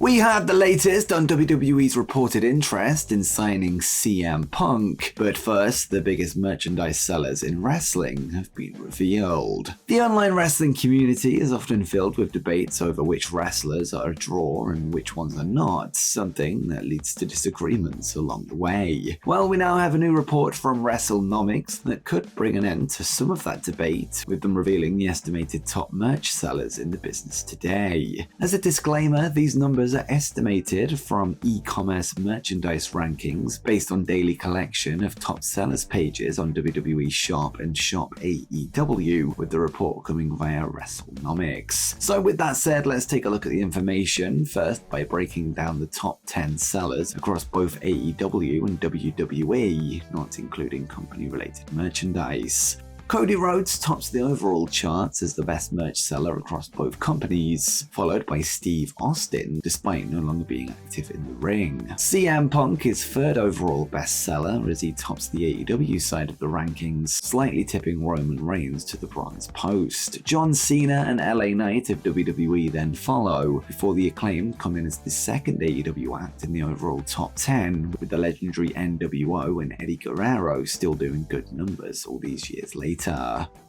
We have the latest on WWE's reported interest in signing CM Punk, but first, the biggest merchandise sellers in wrestling have been revealed. The online wrestling community is often filled with debates over which wrestlers are a draw and which ones are not, something that leads to disagreements along the way. Well, we now have a new report from WrestleNomics that could bring an end to some of that debate, with them revealing the estimated top merch sellers in the business today. As a disclaimer, these numbers are estimated from e-commerce merchandise rankings based on daily collection of top sellers pages on WWE Shop and Shop AEW, with the report coming via WrestleNomics. So with that said, let's take a look at the information, first by breaking down the top 10 sellers across both AEW and WWE, not including company-related merchandise. Cody Rhodes tops the overall charts as the best merch seller across both companies, followed by Steve Austin, despite no longer being active in the ring. CM Punk is third overall bestseller as he tops the AEW side of the rankings, slightly tipping Roman Reigns to the bronze post. John Cena and LA Knight of WWE then follow, before the Acclaimed come in as the second AEW act in the overall top 10, with the legendary NWO and Eddie Guerrero still doing good numbers all these years later.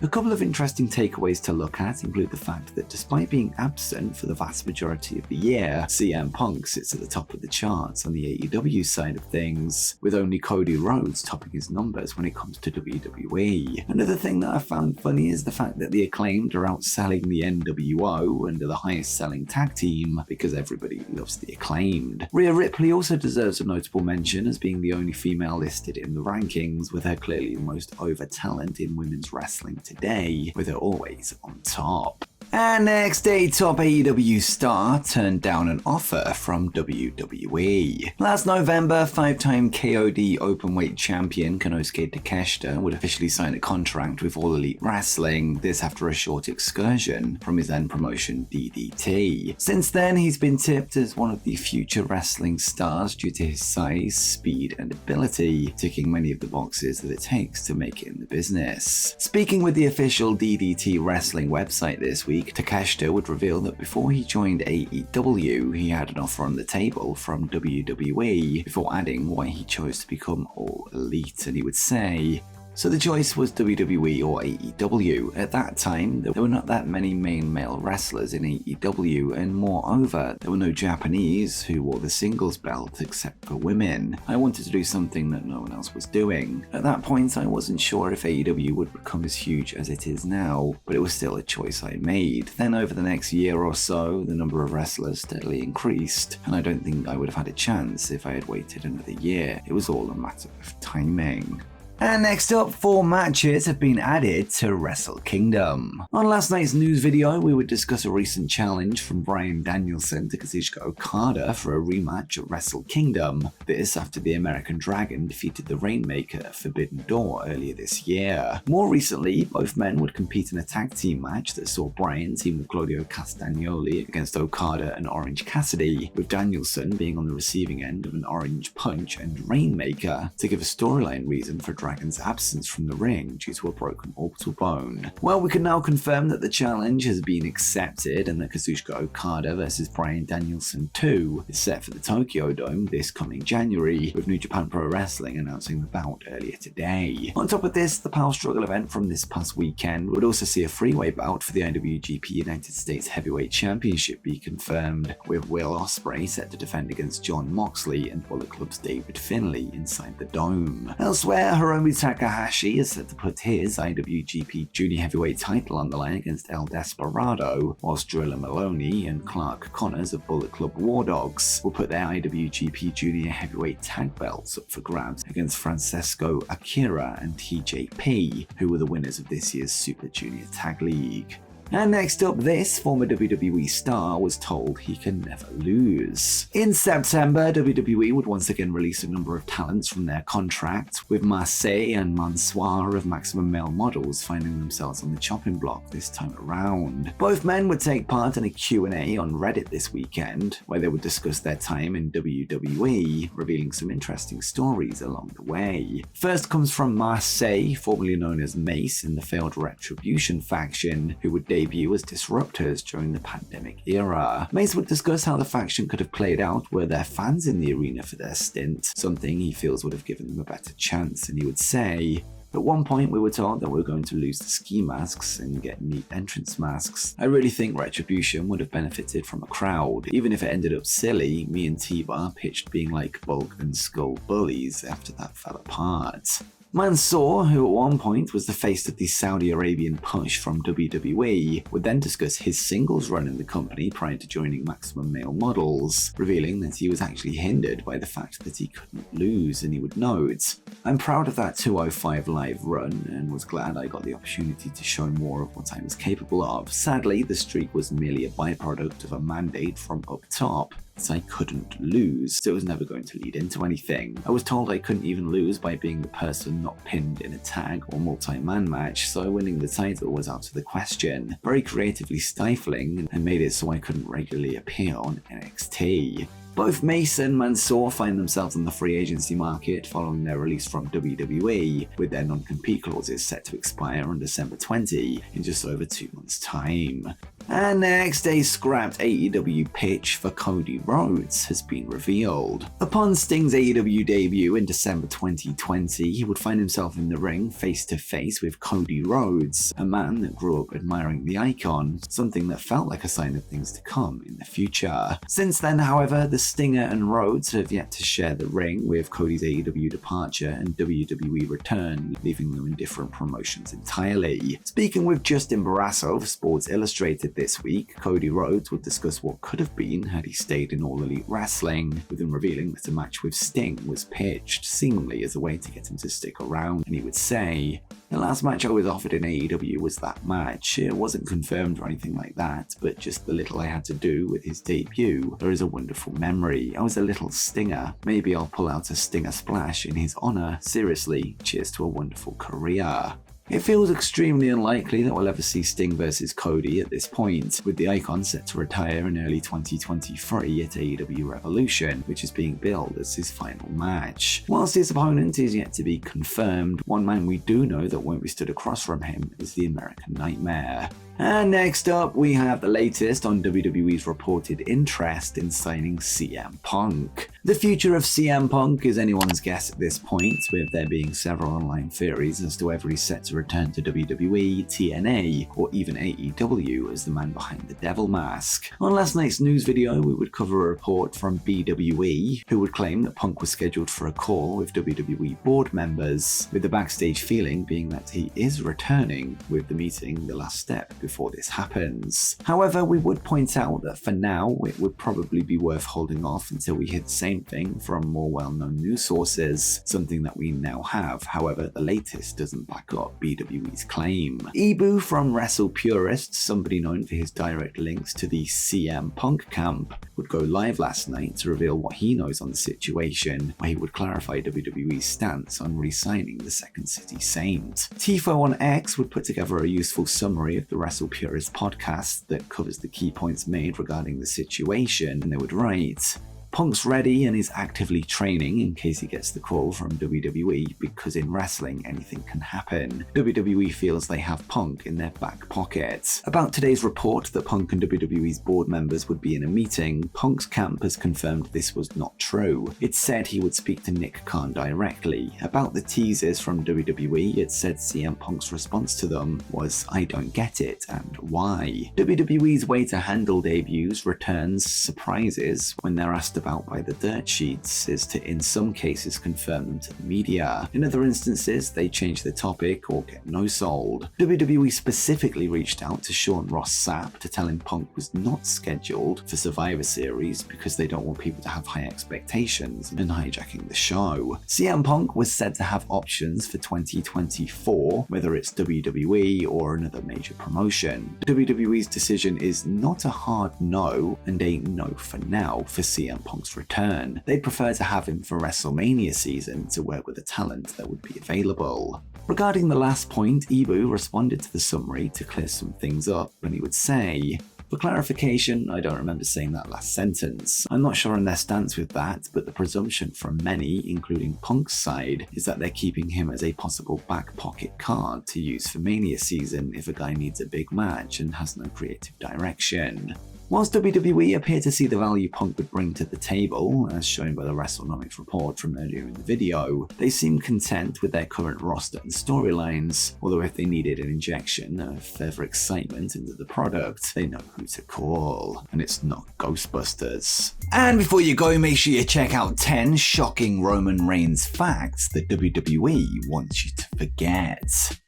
A couple of interesting takeaways to look at include the fact that despite being absent for the vast majority of the year, CM Punk sits at the top of the charts on the AEW side of things, with only Cody Rhodes topping his numbers when it comes to WWE. Another thing that I found funny is the fact that the Acclaimed are outselling the NWO and are the highest selling tag team because everybody loves the Acclaimed. Rhea Ripley also deserves a notable mention as being the only female listed in the rankings, with her clearly the most over talent in women's wrestling today, with her always on top. And next, a top AEW star turned down an offer from WWE. Last November, 5-time KOD openweight champion Konosuke Takeshita would officially sign a contract with All Elite Wrestling, this after a short excursion from his then promotion DDT. Since then, he's been tipped as one of the future wrestling stars due to his size, speed, and ability, ticking many of the boxes that it takes to make it in the business. Speaking with the official DDT Wrestling website this week, Takeshita would reveal that before he joined AEW, he had an offer on the table from WWE, before adding why he chose to become All Elite, and he would say, "So the choice was WWE or AEW. At that time, there were not that many main male wrestlers in AEW, and moreover, there were no Japanese who wore the singles belt except for women. I wanted to do something that no one else was doing. At that point, I wasn't sure if AEW would become as huge as it is now, but it was still a choice I made. Then over the next year or so, the number of wrestlers steadily increased, and I don't think I would have had a chance if I had waited another year. It was all a matter of timing." And next up, 4 matches have been added to Wrestle Kingdom. On last night's news video, we would discuss a recent challenge from Bryan Danielson to Kazuchika Okada for a rematch at Wrestle Kingdom. This after the American Dragon defeated the Rainmaker at Forbidden Door earlier this year. More recently, both men would compete in a tag team match that saw Bryan team with Claudio Castagnoli against Okada and Orange Cassidy, with Danielson being on the receiving end of an orange punch and Rainmaker to give a storyline reason for Dragon's absence from the ring due to a broken orbital bone. Well, we can now confirm that the challenge has been accepted and that Kazuchika Okada vs Bryan Danielson 2 is set for the Tokyo Dome this coming January, with New Japan Pro-Wrestling announcing the bout earlier today. On top of this, the Power Struggle event from this past weekend would also see a freeway bout for the IWGP United States Heavyweight Championship be confirmed, with Will Ospreay set to defend against Jon Moxley and Bullet Club's David Finlay inside the Dome. Elsewhere, Hiromu Takahashi is set to put his IWGP Junior Heavyweight title on the line against El Desperado, whilst Drilla Maloney and Clark Connors of Bullet Club War Dogs will put their IWGP Junior Heavyweight tag belts up for grabs against Francesco Akira and TJP, who were the winners of this year's Super Junior Tag League. And next up, this former WWE star was told he can never lose. In September, WWE would once again release a number of talents from their contract, with Marseille and Mansoir of Maximum Male Models finding themselves on the chopping block this time around. Both men would take part in a Q&A on Reddit this weekend, where they would discuss their time in WWE, revealing some interesting stories along the way. First comes from Marseille, formerly known as Mace in the failed Retribution faction, who would debut debut as disruptors during the pandemic era. Mace would discuss how the faction could have played out were there fans in the arena for their stint, something he feels would have given them a better chance, and he would say, "At one point, we were told that we were going to lose the ski masks and get neat entrance masks. I really think Retribution would have benefited from a crowd. Even if it ended up silly, me and T-Bar pitched being like Bulk and Skull bullies after that fell apart." Mansoor, who at one point was the face of the Saudi Arabian push from WWE, would then discuss his singles run in the company prior to joining Maximum Male Models, revealing that he was actually hindered by the fact that he couldn't lose, and he would note, "I'm proud of that 205 Live run and was glad I got the opportunity to show more of what I was capable of. Sadly, the streak was merely a byproduct of a mandate from up top. I couldn't lose, so it was never going to lead into anything. I was told I couldn't even lose by being the person not pinned in a tag or multi-man match, so winning the title was out of the question. Very creatively stifling and made it so I couldn't regularly appear on NXT." Both Mace and Mansoor find themselves on the free agency market following their release from WWE, with their non-compete clauses set to expire on December 20, in just over 2 months' time. And next, a scrapped AEW pitch for Cody Rhodes has been revealed. Upon Sting's AEW debut in December 2020, he would find himself in the ring face-to-face with Cody Rhodes, a man that grew up admiring the icon, something that felt like a sign of things to come in the future. Since then, however, the Stinger and Rhodes have yet to share the ring, with Cody's AEW departure and WWE return leaving them in different promotions entirely. Speaking with Justin Barrasso of Sports Illustrated this week, Cody Rhodes would discuss what could have been had he stayed in All Elite Wrestling, with him revealing that a match with Sting was pitched, seemingly as a way to get him to stick around, and he would say, "The last match I was offered in AEW was that match. It wasn't confirmed or anything like that, but just the little I had to do with his debut. There is a wonderful memory. I was a little Stinger. Maybe I'll pull out a Stinger splash in his honor. Seriously, cheers to a wonderful career." It feels extremely unlikely that we'll ever see Sting versus Cody at this point, with the icon set to retire in early 2023 at AEW Revolution, which is being billed as his final match. Whilst his opponent is yet to be confirmed, one man we do know that won't be stood across from him is the American Nightmare. And next up, we have the latest on WWE's reported interest in signing CM Punk. The future of CM Punk is anyone's guess at this point, with there being several online theories as to whether he's set to return to WWE, TNA, or even AEW as the man behind the devil mask. On last night's news video, we would cover a report from BWE, who would claim that Punk was scheduled for a call with WWE board members, with the backstage feeling being that he is returning, with the meeting the last step before this happens. However, we would point out that for now, it would probably be worth holding off until we hear the same thing from more well-known news sources, something that we now have. However, the latest doesn't back up BWE's claim. Ibu from Wrestle Purist, somebody known for his direct links to the CM Punk camp, would go live last night to reveal what he knows on the situation, where he would clarify WWE's stance on re-signing the Second City Saint. Tifo on X would put together a useful summary of the Wrestle Purist podcast that covers the key points made regarding the situation, and they would write, "Punk's ready and is actively training in case he gets the call from WWE, because in wrestling anything can happen. WWE feels they have Punk in their back pocket." About today's report that Punk and WWE's board members would be in a meeting, Punk's camp has confirmed this was not true. It said he would speak to Nick Khan directly. About the teasers from WWE, it said CM Punk's response to them was, "I don't get it, and why?" WWE's way to handle debuts, returns, surprises when they're asked about by the dirt sheets is to in some cases confirm them to the media. In other instances, they change the topic or get no-sold. WWE specifically reached out to Sean Ross Sapp to tell him Punk was not scheduled for Survivor Series because they don't want people to have high expectations and hijacking the show. CM Punk was said to have options for 2024, whether it's WWE or another major promotion. WWE's decision is not a hard no and a no for now for CM Punk's return. They'd prefer to have him for WrestleMania season to work with the talent that would be available. Regarding the last point, Ibu responded to the summary to clear some things up, and he would say, For clarification, I don't remember saying that last sentence. I'm not sure on their stance with that, but the presumption from many, including Punk's side, is that they're keeping him as a possible back pocket card to use for Mania season if a guy needs a big match and has no creative direction. Whilst WWE appear to see the value Punk would bring to the table, as shown by the WrestleNomics report from earlier in the video, they seem content with their current roster and storylines, although if they needed an injection of further excitement into the product, they know who to call, and it's not Ghostbusters. And before you go, make sure you check out 10 shocking Roman Reigns facts that WWE wants you to forget.